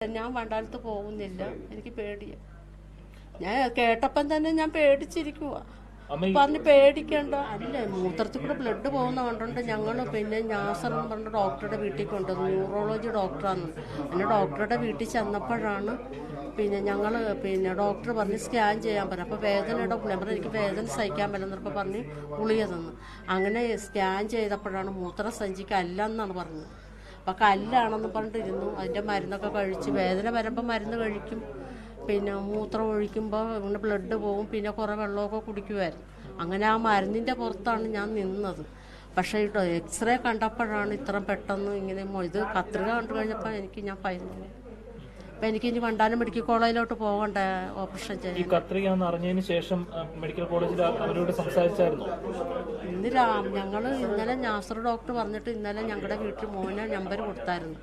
ഞാൻ വണ്ടാലത്ത് പോകുന്നില്ല, എനിക്ക് പേടിയാ. ഞാൻ കേട്ടപ്പം തന്നെ ഞാൻ പേടിച്ചിരിക്കുക. പറഞ്ഞ് പേടിക്കണ്ട. അല്ലേ, മൂത്രത്തിൽ കൂടെ ബ്ലഡ് പോകുന്ന കണ്ടുകൊണ്ട് ഞങ്ങൾ പിന്നെ നാസർ എന്ന് പറഞ്ഞ ഡോക്ടറുടെ വീട്ടിൽ കൊണ്ടുവന്നു. ന്യൂറോളജി ഡോക്ടറാണ്. പിന്നെ ഡോക്ടറുടെ വീട്ടിൽ ചെന്നപ്പോഴാണ് പിന്നെ ഞങ്ങൾ പിന്നെ ഡോക്ടർ പറഞ്ഞ് സ്കാൻ ചെയ്യാൻ പറഞ്ഞു. അപ്പോൾ വേദനയുടെ ഗുണം എനിക്ക് വേദന സഹിക്കാൻ പറ്റുന്നപ്പോൾ പറഞ്ഞ് ഗുളിക തന്നു. അങ്ങനെ സ്കാൻ ചെയ്തപ്പോഴാണ് മൂത്രസഞ്ചിക്ക് അല്ലെന്നാണ് പറഞ്ഞത്. അപ്പം കല്ലാണെന്ന് പറഞ്ഞിട്ടിരുന്നു. അതിൻ്റെ മരുന്നൊക്കെ കഴിച്ച് വേദന വരുമ്പോൾ മരുന്ന് കഴിക്കും, പിന്നെ മൂത്രം ഒഴിക്കുമ്പോൾ ഇങ്ങനെ ബ്ലഡ് പോകും, പിന്നെ കുറേ വെള്ളമൊക്കെ കുടിക്കുമായിരുന്നു. അങ്ങനെ ആ മരുന്നിൻ്റെ പുറത്താണ് ഞാൻ നിന്നത്. പക്ഷേ എക്സ്റേ കണ്ടപ്പോഴാണ് ഇത്ര പെട്ടെന്ന് ഇങ്ങനെ ഇത് കത്രിക കണ്ടു കഴിഞ്ഞപ്പോൾ ഞാൻ ഭയന്നു. അപ്പം എനിക്കിനി വണ്ടാനം മെഡിക്കൽ കോളേജിലോട്ട് പോകണ്ടേ ഓപ്പറേഷൻ ചെയ്യാൻ. ഈ കത്രിക അറിഞ്ഞതിന് ശേഷം മെഡിക്കൽ കോളേജിൽ അവരോട് സംസാരിച്ചായിരുന്നു. ഞങ്ങൾ ഇന്നലെ നാസർ ഡോക്ടർ പറഞ്ഞിട്ട് ഇന്നലെ ഞങ്ങളുടെ വീട്ടിൽ മോനെ നമ്പർ കൊടുത്തായിരുന്നു.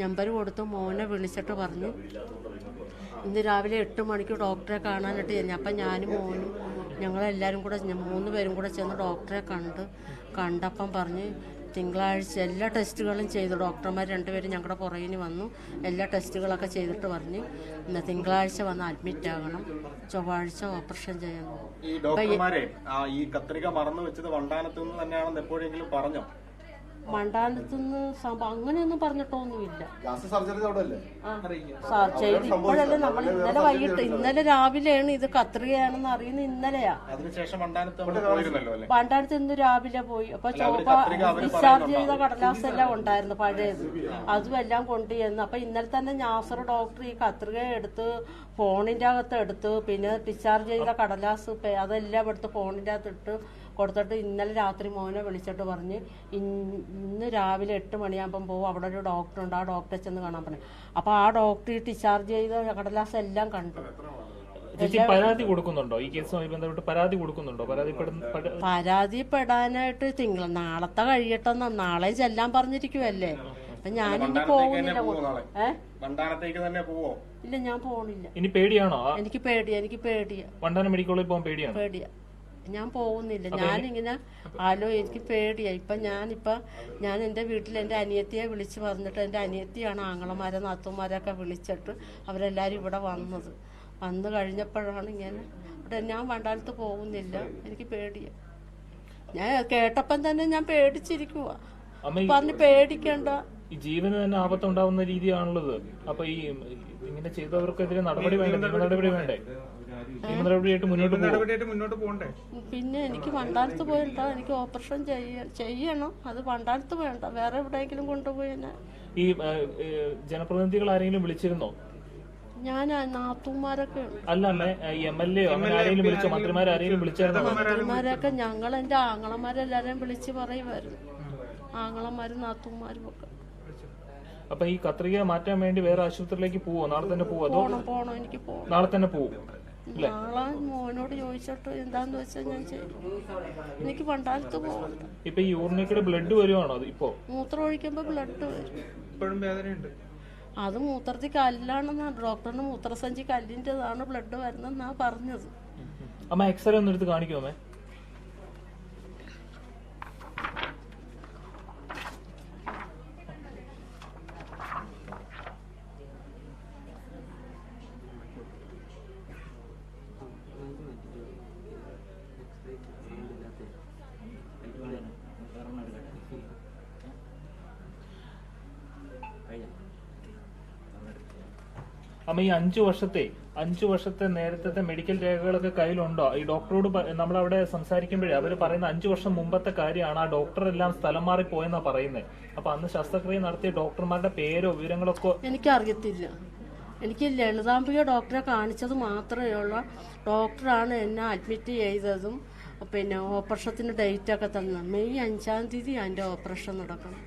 നമ്പർ കൊടുത്ത് മോനെ വിളിച്ചിട്ട് പറഞ്ഞു ഇന്ന് രാവിലെ 8 മണിക്ക് ഡോക്ടറെ കാണാനായിട്ട് ചെന്നു. അപ്പം ഞാനും മോനും ഞങ്ങളെല്ലാവരും കൂടെ 3 പേരും കൂടെ ചെന്ന് ഡോക്ടറെ കണ്ടപ്പം പറഞ്ഞ് തിങ്കളാഴ്ച എല്ലാ ടെസ്റ്റുകളും ചെയ്തു. ഡോക്ടർമാർ 2 പേരും ഞങ്ങളുടെ പുറകിന് വന്നു. എല്ലാ ടെസ്റ്റുകളൊക്കെ ചെയ്തിട്ട് പറഞ്ഞ് തിങ്കളാഴ്ച വന്ന് അഡ്മിറ്റ് ആകണം, ചൊവ്വാഴ്ച ഓപ്പറേഷൻ ചെയ്യണം. ഈ ഡോക്ടർമാരെ ഈ കത്രിക മറന്നു വെച്ചത് വണ്ടാനത്ത് നിന്ന് തന്നെയാണെന്ന് എപ്പോഴെങ്കിലും പറഞ്ഞോ? വണ്ടാനത്തുനിന്ന് അങ്ങനെയൊന്നും പറഞ്ഞിട്ടൊന്നുമില്ല. ഇപ്പോഴല്ലേ നമ്മൾ ഇന്നലെ രാവിലെയാണ് ഇത് കത്രികയാണെന്ന് അറിയുന്നത്. ഇന്നലെയാ. വണ്ടാനത്ത് ഇന്ന് രാവിലെ പോയി. അപ്പൊ ഡിസ്ചാർജ് ചെയ്ത കടലാസ് എല്ലാം ഉണ്ടായിരുന്നു പഴയത്, അതും എല്ലാം കൊണ്ടുചെന്നു. അപ്പൊ ഇന്നലെ തന്നെ നാസർ ഡോക്ടർ ഈ കത്രിക എടുത്ത് ഫോണിന്റെ അകത്ത് എടുത്ത് പിന്നെ ഡിസ്ചാർജ് ചെയ്ത കടലാസ് അതെല്ലാം എടുത്ത് ഫോണിന്റെ അകത്ത് ഇട്ട് കൊടുത്തിട്ട് ഇന്നലെ രാത്രി മോനെ വിളിച്ചിട്ട് പറഞ്ഞ് ഇന്ന് രാവിലെ 8 മണിയാകുമ്പം പോകും, അവിടെ ഒരു ഡോക്ടറുണ്ട്, ആ ഡോക്ടറെ ചെന്ന് കാണാൻ പറഞ്ഞു. അപ്പോൾ ആ ഡോക്ടർ ഡിസ്ചാർജ് ചെയ്ത കടലാസ് എല്ലാം കണ്ടു. പരാതി കൊടുക്കുന്നുണ്ടോ? ഈ കേസുമായി ബന്ധപ്പെട്ട് പരാതി കൊടുക്കുന്നുണ്ടോ? പരാതിപ്പെടാനായിട്ട് നാളത്തെ കഴിയട്ടെ, നാളെ ചെല്ലാൻ പറഞ്ഞിരിക്കുവല്ലേ. അപ്പൊ ഞാനിനി പോകുന്നില്ല. ഇല്ല, ഞാൻ പോണില്ല. ഇനി പേടിയാണോ? എനിക്ക് പേടിയാ. വണ്ടാനം മെഡിക്കൽ കോളേജിൽ പോകാൻ പേടിയാ. ഞാൻ പോകുന്നില്ല. ഞാനിങ്ങനെ എനിക്ക് പേടിയാ. ഞാൻ എൻ്റെ വീട്ടിൽ എൻ്റെ അനിയത്തിയെ വിളിച്ച് പറഞ്ഞിട്ട് എൻ്റെ അനിയത്തിയാണ് ആങ്ങളമാരെ നാത്തുമാരൊക്കെ വിളിച്ചിട്ട് അവരെല്ലാവരും ഇവിടെ വന്നു കഴിഞ്ഞപ്പോഴാണ് ഇങ്ങനെ ഞാൻ വണ്ടാലത്ത് പോകുന്നില്ല, എനിക്ക് പേടിയാ. ഞാൻ കേട്ടപ്പം തന്നെ ഞാൻ പേടിച്ചിരിക്കുക. പറഞ്ഞ് പേടിക്കണ്ട. ഈ ജീവന് തന്നെ ആപത്തുണ്ടാവുന്ന രീതിയാണുള്ളത്. അപ്പൊ ഈ ഇങ്ങനെ ചെയ്തവർക്കെതിരെ നടപടി വേണ്ടേ? മുന്നോട്ട് പോകണ്ടേ? പിന്നെ എനിക്ക് വണ്ടാലത്ത് പോയിട്ടോ, എനിക്ക് ഓപ്പറേഷൻ ചെയ്യണം. അത് വണ്ടാലത്ത് വേണ്ട, വേറെ എവിടെയെങ്കിലും കൊണ്ടുപോയി. ഈ ജനപ്രതിനിധികൾ ആരെങ്കിലും വിളിച്ചിരുന്നോ? ഞാൻ നാത്തൂമാരൊക്കെ അല്ല MLA അങ്ങനെ ആരെങ്കിലും വിളിച്ചോ? മന്ത്രിമാരെങ്കിലും വിളിച്ചായിരുന്നോ? മന്ത്രിമാരൊക്കെ ഞങ്ങൾ എൻ്റെ ആങ്ങളമാരെല്ലാരെയും വിളിച്ച് പറയുമായിരുന്നു, ആങ്ങളമാരും നാത്തൂമാരും ഒക്കെ. അപ്പൊ ഈ കത്രിക മാറ്റാൻ വേണ്ടി വേറെ ആശുപത്രിയിലേക്ക് പോവോ? നാളെ തന്നെ പോവോ? പോണോ എനിക്ക് പോകണം. നാളെ തന്നെ പോവും. നാളെ മോനോട് ചോദിച്ചിട്ട് എന്താന്ന് വെച്ചാൽ ഞാൻ ചെയ്യും. എനിക്ക് വണ്ടാലത്ത് പോകണ്ട. ഇപ്പൊ ഈ യൂറിനേക്കൂടെ ബ്ലഡ് വരുവാണോ? ഇപ്പോ മൂത്രം ഒഴിക്കുമ്പോ ബ്ലഡ് വരും. ഇപ്പോഴും വേദനയുണ്ട്. അത് മൂത്രത്തിൽ കല്ലാണെന്നാണ് ഡോക്ടറിന് മൂത്രസഞ്ചി കല്ലിൻ്റെതാണ് ബ്ലഡ് വരുന്നെന്നാ പറഞ്ഞത്. അമ്മ എക്സ്റേ ഒന്ന് എടുത്ത് കാണിക്കുമോ? അമ്മ ഈ 5 വർഷത്തെ നേരത്തെ മെഡിക്കൽ രേഖകളൊക്കെ കയ്യിലുണ്ടോ? ഈ ഡോക്ടറോട് നമ്മളവിടെ സംസാരിക്കുമ്പോഴേ അവര് പറയുന്ന 5 വർഷം മുമ്പത്തെ കാര്യമാണ്. ആ ഡോക്ടറെല്ലാം സ്ഥലം മാറി പോയെന്നാ പറയുന്നത്. അപ്പൊ അന്ന് ശസ്ത്രക്രിയ നടത്തിയ ഡോക്ടർമാരുടെ പേരോ വിവരങ്ങളൊക്കെ എനിക്കറിയത്തില്ല. എനിക്ക് ലളിതാംബിക ഡോക്ടറെ കാണിച്ചത് മാത്രമേ ഉള്ളൂ. ഡോക്ടറാണ് എന്നെ അഡ്മിറ്റ് ചെയ്തതും പിന്നെ ഓപ്പറേഷത്തിന് ഡേറ്റ് ഒക്കെ തന്നത്. മെയ് 5-ാം തീയതി എൻ്റെ ഓപ്പറേഷൻ നടക്കണം.